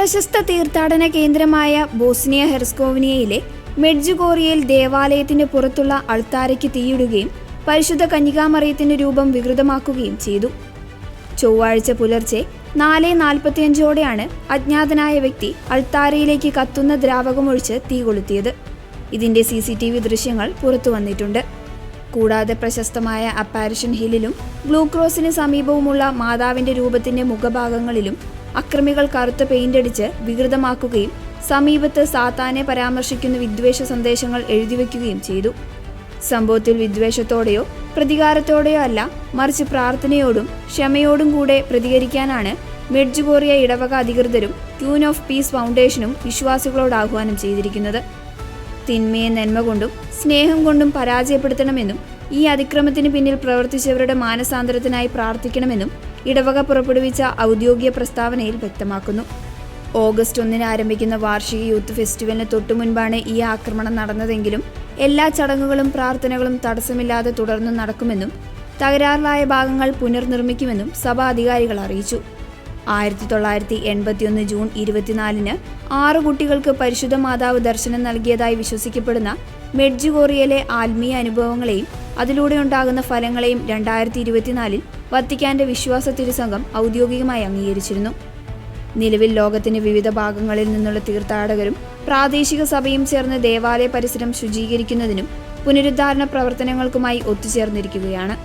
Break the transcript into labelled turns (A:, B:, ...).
A: പ്രശസ്ത തീർത്ഥാടന കേന്ദ്രമായ ബോസ്നിയ ഹെർസ്കോവിനയിലെ മെഡ്ജുഗോറിയയിൽ ദേവാലയത്തിന്റെ പുറത്തുള്ള അൾത്താരയ്ക്ക് തീയിടുകയും പരിശുദ്ധ കന്യകാമറിയത്തിന്റെ രൂപം വികൃതമാക്കുകയും ചെയ്തു. ചൊവ്വാഴ്ച പുലർച്ചെ 4:45ഓടെയാണ് അജ്ഞാതനായ വ്യക്തി അൾത്താരയിലേക്ക് കത്തുന്ന ദ്രാവകമൊഴിച്ച് തീ കൊളുത്തിയത്. ഇതിന്റെ CCTV ദൃശ്യങ്ങൾ പുറത്തു വന്നിട്ടുണ്ട്. കൂടാതെ പ്രശസ്തമായ അപ്പാരിഷൻ ഹില്ലിലും ബ്ലൂ ക്രോസിന് സമീപവുമുള്ള മാതാവിന്റെ രൂപത്തിന്റെ മുഖഭാഗങ്ങളിലും അക്രമികൾ കറുത്ത പെയിന്റടിച്ച് വികൃതമാക്കുകയും സമീപത്ത് സാത്താനെ പരാമർശിക്കുന്ന വിദ്വേഷ സന്ദേശങ്ങൾ എഴുതിവെക്കുകയും ചെയ്തു. സംഭവത്തിൽ വിദ്വേഷത്തോടെയോ പ്രതികാരത്തോടെയോ അല്ല, മറിച്ച് പ്രാർത്ഥനയോടും ക്ഷമയോടും കൂടെ പ്രതികരിക്കാനാണ് മെഡ്ജുഗോറിയ ഇടവക അധികൃതരും ക്യൂൻ ഓഫ് പീസ് ഫൗണ്ടേഷനും വിശ്വാസികളോട് ആഹ്വാനം ചെയ്തിരിക്കുന്നത്. തിന്മയെ നന്മ കൊണ്ടും സ്നേഹം കൊണ്ടും പരാജയപ്പെടുത്തണമെന്നും ഈ അതിക്രമത്തിന് പിന്നിൽ പ്രവർത്തിച്ചവരുടെ മാനസാന്തരത്തിനായി പ്രാർത്ഥിക്കണമെന്നും ഇടവക പുറപ്പെടുവിച്ച ഔദ്യോഗിക പ്രസ്താവനയിൽ വ്യക്തമാക്കുന്നു. ഓഗസ്റ്റ് 1 ആരംഭിക്കുന്ന വാർഷിക യൂത്ത് ഫെസ്റ്റിവലിന് തൊട്ടുമുൻപാണ് ഈ ആക്രമണം നടന്നതെങ്കിലും എല്ലാ ചടങ്ങുകളും പ്രാർത്ഥനകളും തടസ്സമില്ലാതെ തുടർന്നു നടക്കുമെന്നും തകരാറിലായ ഭാഗങ്ങൾ പുനർനിർമ്മിക്കുമെന്നും സഭാ അധികാരികൾ അറിയിച്ചു. 1981 ജൂൺ 24-ന് 6 കുട്ടികൾക്ക് പരിശുദ്ധ മാതാവ് ദർശനം നൽകിയതായി വിശ്വസിക്കപ്പെടുന്ന മെഡ്ജുഗോറിയയിലെ ആത്മീയ അനുഭവങ്ങളെയും അതിലൂടെ ഉണ്ടാകുന്ന ഫലങ്ങളെയും 2024-ൽ വത്തിക്കാന്റെ വിശ്വാസ തിരുസംഘം ഔദ്യോഗികമായി അംഗീകരിച്ചിരുന്നു. നിലവിൽ ലോകത്തിന്റെ വിവിധ ഭാഗങ്ങളിൽ നിന്നുള്ള തീർത്ഥാടകരും പ്രാദേശിക സഭയും ചേർന്ന് ദേവാലയ പരിസരം ശുചീകരിക്കുന്നതിനും പുനരുദ്ധാരണ പ്രവർത്തനങ്ങൾക്കുമായി ഒത്തുചേർന്നിരിക്കുകയാണ്.